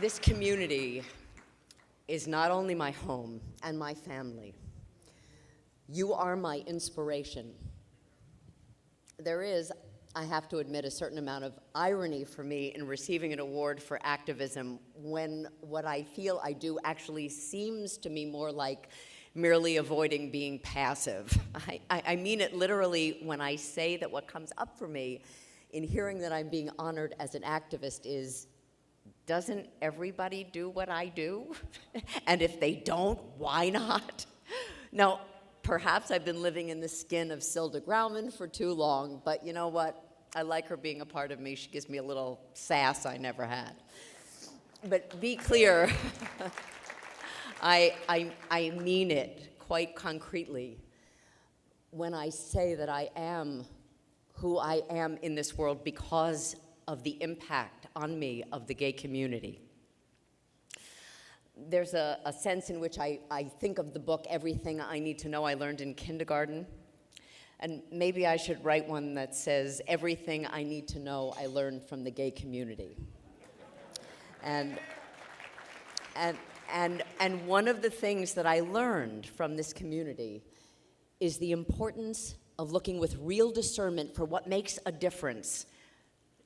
This community is not only my home and my family. You are my inspiration. There is, I have to admit, a certain amount of irony for me in receiving an award for activism when what I feel I do actually seems to me more like merely avoiding being passive. I mean it literally when I say that what comes up for me in hearing that I'm being honored as an activist is, doesn't everybody do what I do? And if they don't, why not? Now, perhaps I've been living in the skin of Silda Grauman for too long, but you know what? I like her being a part of me. She gives me a little sass I never had. But be clear, I mean it quite concretely when I say that I am who I am in this world because of the impact on me of the gay community. There's a sense in which I think of the book, Everything I Need to Know I Learned in Kindergarten. And maybe I should write one that says, Everything I Need to Know I Learned from the Gay Community. And one of the things that I learned from this community is the importance of looking with real discernment for what makes a difference,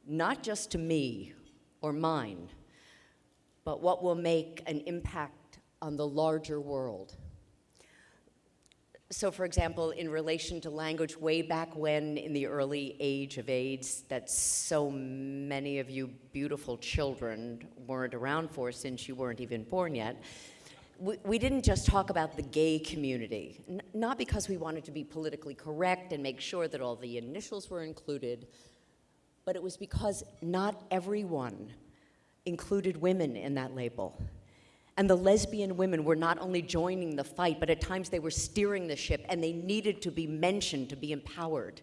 not just to me or mine, but what will make an impact on the larger world. So, for example, in relation to language, way back when, in the early age of AIDS, that so many of you beautiful children weren't around for since you weren't even born yet, we didn't just talk about the gay community, not because we wanted to be politically correct and make sure that all the initials were included, but it was because not everyone included women in that label. And the lesbian women were not only joining the fight, but at times they were steering the ship, and they needed to be mentioned to be empowered.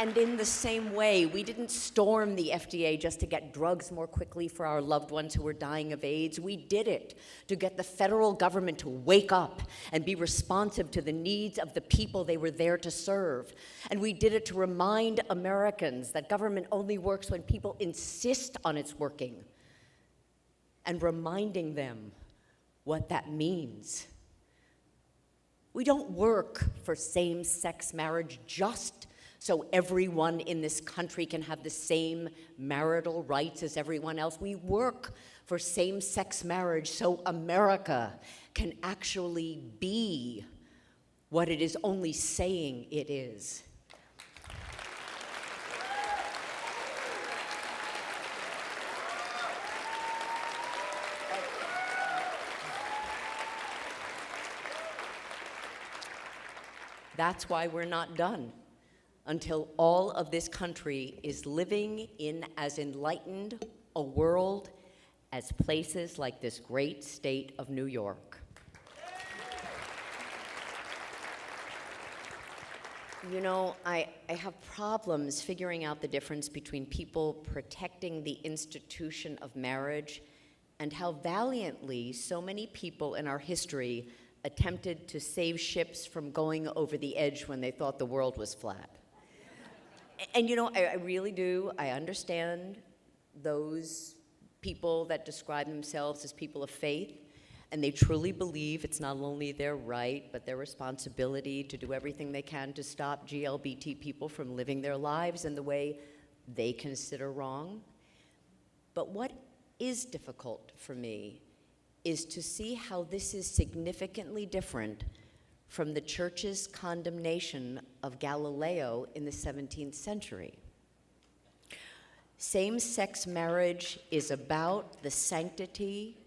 And in the same way, we didn't storm the FDA just to get drugs more quickly for our loved ones who were dying of AIDS. We did it to get the federal government to wake up and be responsive to the needs of the people they were there to serve. And we did it to remind Americans that government only works when people insist on its working, and reminding them what that means. We don't work for same-sex marriage just so everyone in this country can have the same marital rights as everyone else. We work for same-sex marriage so America can actually be what it is only saying it is. That's why we're not done until all of this country is living in as enlightened a world as places like this great state of New York. You know, I have problems figuring out the difference between people protecting the institution of marriage and how valiantly so many people in our history attempted to save ships from going over the edge when they thought the world was flat. And you know, I really do. I understand those people that describe themselves as people of faith, and they truly believe it's not only their right, but their responsibility to do everything they can to stop GLBT people from living their lives in the way they consider wrong. But what is difficult for me is to see how this is significantly different from the church's condemnation of Galileo in the 17th century. Same-sex marriage is about the sanctity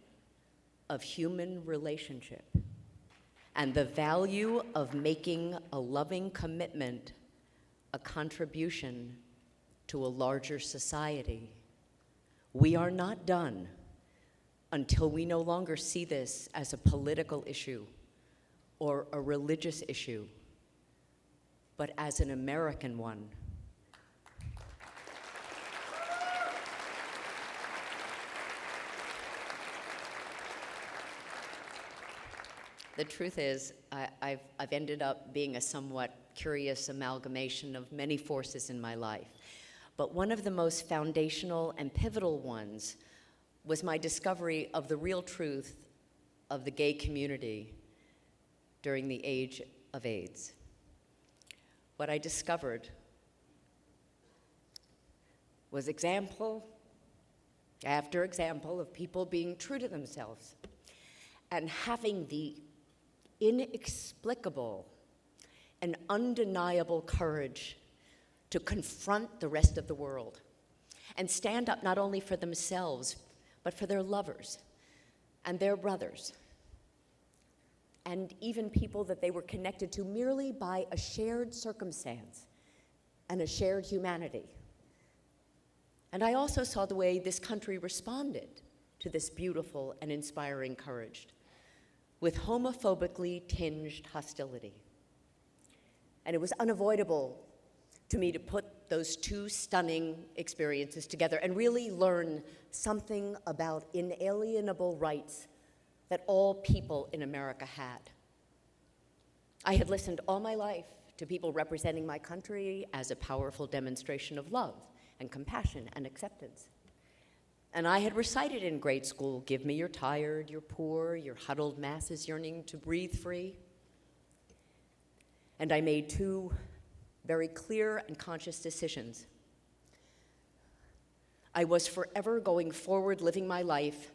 of human relationship and the value of making a loving commitment a contribution to a larger society. We are not done until we no longer see this as a political issue or a religious issue, but as an American one. The truth is, I've ended up being a somewhat curious amalgamation of many forces in my life. But one of the most foundational and pivotal ones was my discovery of the real truth of the gay community during the age of AIDS. What I discovered was example after example of people being true to themselves and having the inexplicable and undeniable courage to confront the rest of the world and stand up not only for themselves, but for their lovers and their brothers, and even people that they were connected to merely by a shared circumstance and a shared humanity. And I also saw the way this country responded to this beautiful and inspiring courage with homophobically tinged hostility. And it was unavoidable to me to put those two stunning experiences together and really learn something about inalienable rights that all people in America had. I had listened all my life to people representing my country as a powerful demonstration of love and compassion and acceptance. And I had recited in grade school, "Give me your tired, your poor, your huddled masses yearning to breathe free." And I made two very clear and conscious decisions. I was forever going forward, living my life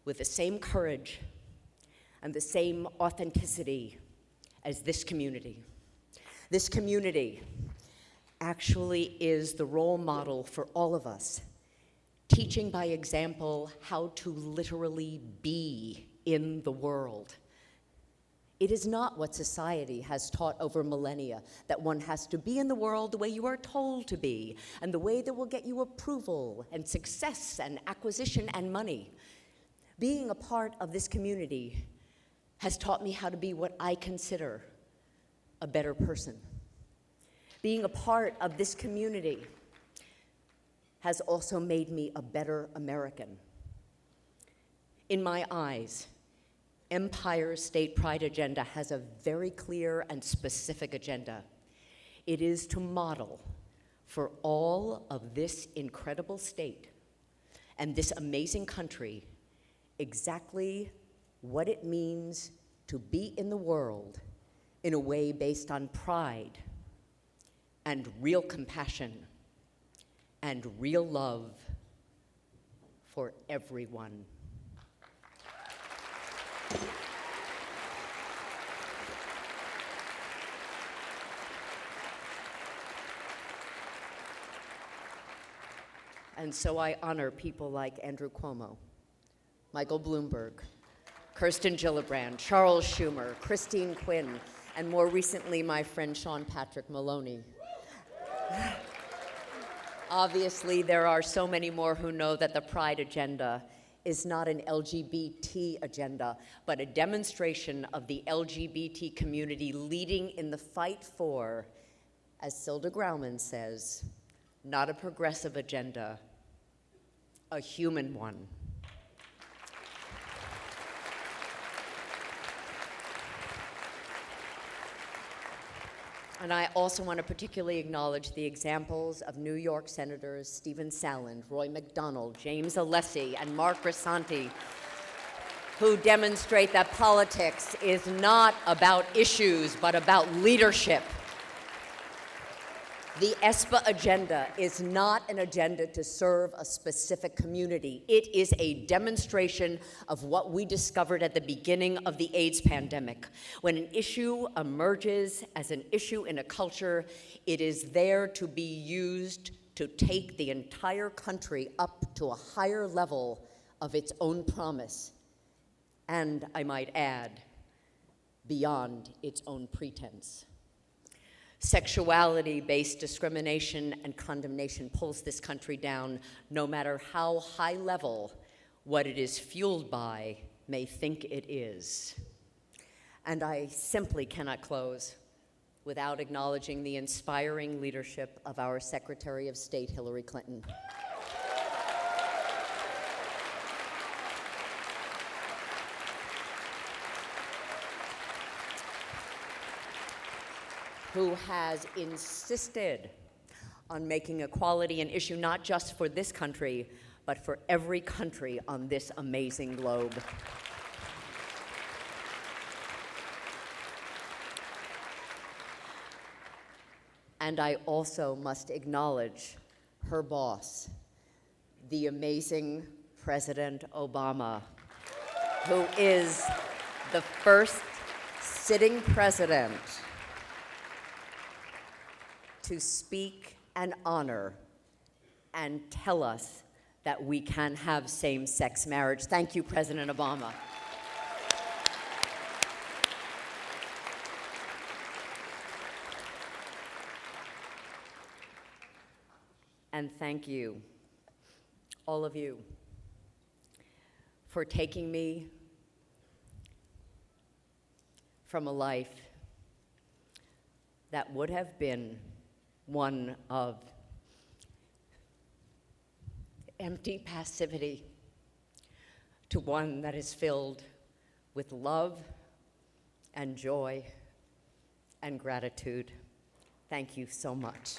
with the same courage and the same authenticity as this community. This community actually is the role model for all of us, teaching by example how to literally be in the world. It is not what society has taught over millennia, that one has to be in the world the way you are told to be, and the way that will get you approval and success and acquisition and money. Being a part of this community has taught me how to be what I consider a better person. Being a part of this community has also made me a better American. In my eyes, Empire's state pride agenda has a very clear and specific agenda. It is to model for all of this incredible state and this amazing country exactly what it means to be in the world in a way based on pride and real compassion and real love for everyone. And so I honor people like Andrew Cuomo, Michael Bloomberg, Kirsten Gillibrand, Charles Schumer, Christine Quinn, and more recently, my friend Sean Patrick Maloney. Obviously, there are so many more who know that the Pride agenda is not an LGBT agenda, but a demonstration of the LGBT community leading in the fight for, as Silda Grauman says, not a progressive agenda, a human one. And I also want to particularly acknowledge the examples of New York Senators Stephen Salland, Roy McDonald, James Alesi, and Mark Grisanti, who demonstrate that politics is not about issues, but about leadership. The ESPA agenda is not an agenda to serve a specific community. It is a demonstration of what we discovered at the beginning of the AIDS pandemic. When an issue emerges as an issue in a culture, it is there to be used to take the entire country up to a higher level of its own promise, and I might add, beyond its own pretense. Sexuality-based discrimination and condemnation pulls this country down, no matter how high level what it is fueled by may think it is. And I simply cannot close without acknowledging the inspiring leadership of our Secretary of State, Hillary Clinton. who has insisted on making equality an issue not just for this country, but for every country on this amazing globe. And I also must acknowledge her boss, the amazing President Obama, who is the first sitting president to speak and honor and tell us that we can have same-sex marriage. Thank you, President Obama. And thank you, all of you, for taking me from a life that would have been one of empty passivity to one that is filled with love and joy and gratitude. Thank you so much.